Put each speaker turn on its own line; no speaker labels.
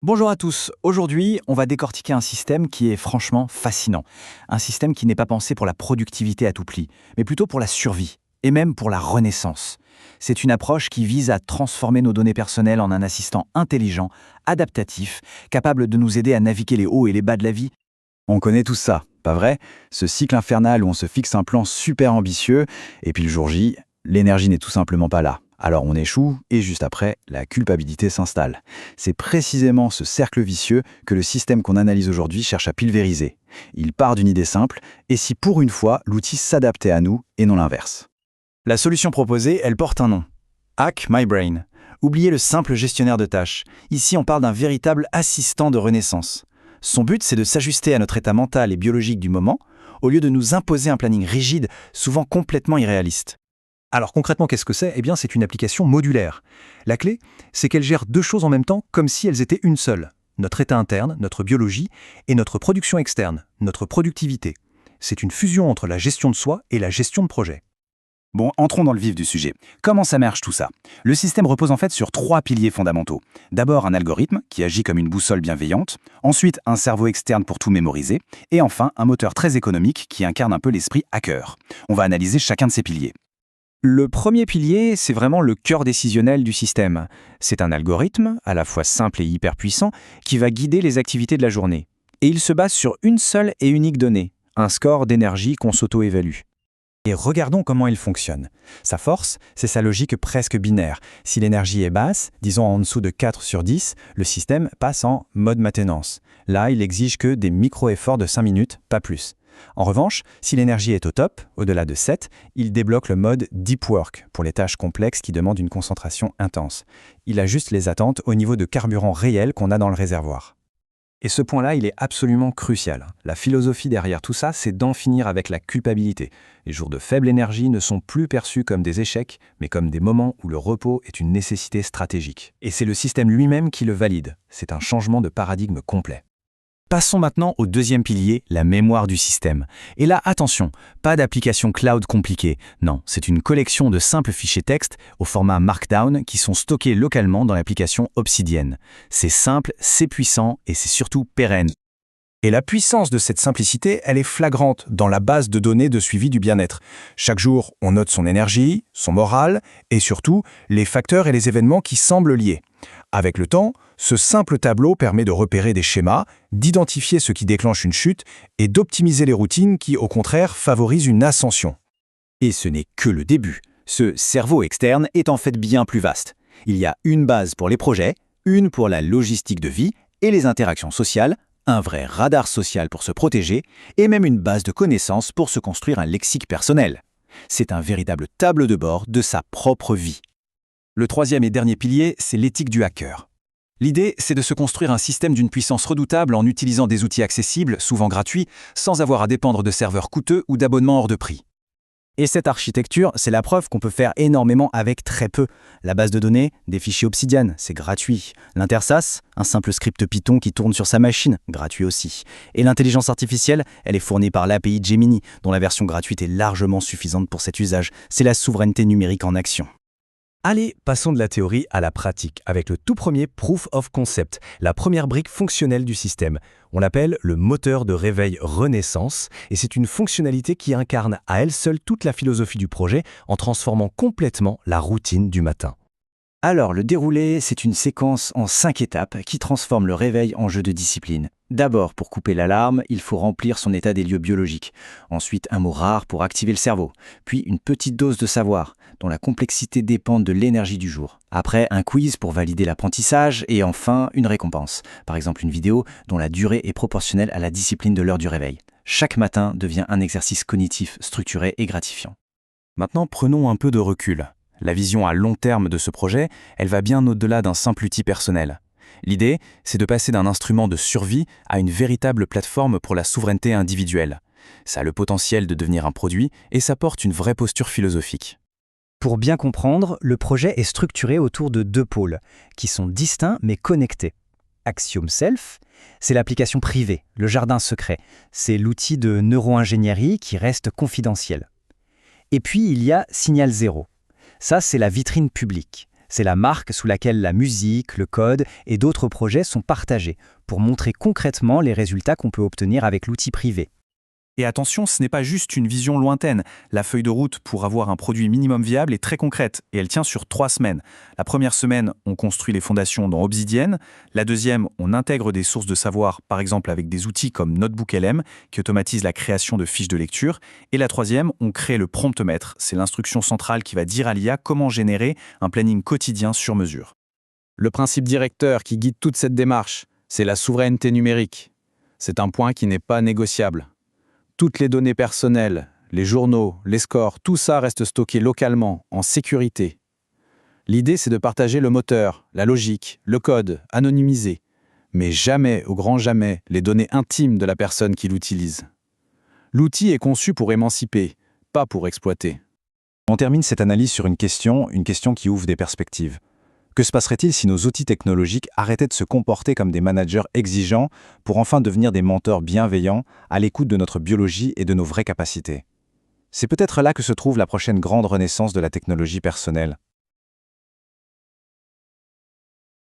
Bonjour à tous. Aujourd'hui, on va décortiquer un système qui est franchement fascinant. Un système qui n'est pas pensé pour la productivité à tout prix, mais plutôt pour la survie, et même pour la renaissance. C'est une approche qui vise à transformer nos données personnelles en un assistant intelligent, adaptatif, capable de nous aider à naviguer les hauts et les bas de la vie. On connaît tout ça, pas vrai? Ce cycle infernal où on se fixe un plan super ambitieux, et puis le jour J, l'énergie n'est tout simplement pas là. Alors on échoue, et juste après, la culpabilité s'installe. C'est précisément ce cercle vicieux que le système qu'on analyse aujourd'hui cherche à pulvériser. Il part d'une idée simple, et si pour une fois, l'outil s'adaptait à nous et non l'inverse. La solution proposée, elle porte un nom. Hack My Brain. Oubliez le simple gestionnaire de tâches. Ici, on parle d'un véritable assistant de renaissance. Son but, c'est de s'ajuster à notre état mental et biologique du moment, au lieu de nous imposer un planning rigide, souvent complètement irréaliste.
Alors concrètement, qu'est-ce que c'est? Eh bien, c'est une application modulaire. La clé, c'est qu'elle gère deux choses en même temps, comme si elles étaient une seule. Notre état interne, notre biologie, et notre production externe, notre productivité. C'est une fusion entre la gestion de soi et la gestion de projet.
Bon, entrons dans le vif du sujet. Comment ça marche tout ça? Le système repose en fait sur trois piliers fondamentaux. D'abord un algorithme qui agit comme une boussole bienveillante, ensuite un cerveau externe pour tout mémoriser, et enfin un moteur très économique qui incarne un peu l'esprit hacker. On va analyser chacun de ces piliers.
Le premier pilier, c'est vraiment le cœur décisionnel du système. C'est un algorithme, à la fois simple et hyper puissant, qui va guider les activités de la journée. Et il se base sur une seule et unique donnée, un score d'énergie qu'on s'auto-évalue. Et regardons comment il fonctionne. Sa force, c'est sa logique presque binaire. Si l'énergie est basse, disons en dessous de 4 sur 10, le système passe en mode maintenance. Là, il exige que des micro-efforts de 5 minutes, pas plus. En revanche, si l'énergie est au top, au-delà de 7, il débloque le mode Deep Work pour les tâches complexes qui demandent une concentration intense. Il ajuste les attentes au niveau de carburant réel qu'on a dans le réservoir. Et ce point-là, il est absolument crucial. La philosophie derrière tout ça, c'est d'en finir avec la culpabilité. Les jours de faible énergie ne sont plus perçus comme des échecs, mais comme des moments où le repos est une nécessité stratégique. Et c'est le système lui-même qui le valide. C'est un changement de paradigme complet. Passons maintenant au deuxième pilier, la mémoire du système. Et là, attention, pas d'application cloud compliquée. Non, c'est une collection de simples fichiers texte au format Markdown qui sont stockés localement dans l'application Obsidian. C'est simple, c'est puissant et c'est surtout pérenne. Et la puissance de cette simplicité, elle est flagrante dans la base de données de suivi du bien-être. Chaque jour, on note son énergie, son moral et surtout les facteurs et les événements qui semblent liés. Avec le temps, ce simple tableau permet de repérer des schémas, d'identifier ce qui déclenche une chute et d'optimiser les routines qui, au contraire, favorisent une ascension.
Et ce n'est que le début. Ce cerveau externe est en fait bien plus vaste. Il y a une base pour les projets, une pour la logistique de vie et les interactions sociales, un vrai radar social pour se protéger et même une base de connaissances pour se construire un lexique personnel. C'est un véritable tableau de bord de sa propre vie. Le troisième et dernier pilier, c'est l'éthique du hacker. L'idée, c'est de se construire un système d'une puissance redoutable en utilisant des outils accessibles, souvent gratuits, sans avoir à dépendre de serveurs coûteux ou d'abonnements hors de prix. Et cette architecture, c'est la preuve qu'on peut faire énormément avec très peu. La base de données, des fichiers Obsidian, c'est gratuit. L'interface, un simple script Python qui tourne sur sa machine, gratuit aussi. Et l'intelligence artificielle, elle est fournie par l'API Gemini, dont la version gratuite est largement suffisante pour cet usage. C'est la souveraineté numérique en action.
Allez, passons de la théorie à la pratique, avec le tout premier Proof of Concept, la première brique fonctionnelle du système. On l'appelle le moteur de réveil Renaissance, et c'est une fonctionnalité qui incarne à elle seule toute la philosophie du projet en transformant complètement la routine du matin.
Alors, le déroulé, c'est une séquence en 5 étapes qui transforme le réveil en jeu de discipline. D'abord, pour couper l'alarme, il faut remplir son état des lieux biologiques. Ensuite, un mot rare pour activer le cerveau. Puis, une petite dose de savoir, dont la complexité dépend de l'énergie du jour. Après, un quiz pour valider l'apprentissage. Et enfin, une récompense. Par exemple, une vidéo dont la durée est proportionnelle à la discipline de l'heure du réveil. Chaque matin devient un exercice cognitif structuré et gratifiant. Maintenant, prenons un peu de recul. La vision à long terme de ce projet, elle va bien au-delà d'un simple outil personnel. L'idée, c'est de passer d'un instrument de survie à une véritable plateforme pour la souveraineté individuelle. Ça a le potentiel de devenir un produit et ça porte une vraie posture philosophique.
Pour bien comprendre, le projet est structuré autour de deux pôles, qui sont distincts mais connectés. Axiom Self, c'est l'application privée, le jardin secret. C'est l'outil de neuro-ingénierie qui reste confidentiel. Et puis, il y a Signal Zéro. Ça, c'est la vitrine publique. C'est la marque sous laquelle la musique, le code et d'autres projets sont partagés pour montrer concrètement les résultats qu'on peut obtenir avec l'outil privé.
Et attention, ce n'est pas juste une vision lointaine. La feuille de route pour avoir un produit minimum viable est très concrète et elle tient sur 3 semaines. La première semaine, on construit les fondations dans Obsidian. La deuxième, on intègre des sources de savoir, par exemple avec des outils comme NotebookLM, qui automatisent la création de fiches de lecture. Et la troisième, on crée le promptmètre. C'est l'instruction centrale qui va dire à l'IA comment générer un planning quotidien sur mesure.
Le principe directeur qui guide toute cette démarche, c'est la souveraineté numérique. C'est un point qui n'est pas négociable. Toutes les données personnelles, les journaux, les scores, tout ça reste stocké localement, en sécurité. L'idée, c'est de partager le moteur, la logique, le code, anonymisé, mais jamais, au grand jamais, les données intimes de la personne qui l'utilise. L'outil est conçu pour émanciper, pas pour exploiter.
On termine cette analyse sur une question qui ouvre des perspectives. Que se passerait-il si nos outils technologiques arrêtaient de se comporter comme des managers exigeants pour enfin devenir des mentors bienveillants à l'écoute de notre biologie et de nos vraies capacités? C'est peut-être là que se trouve la prochaine grande renaissance de la technologie personnelle.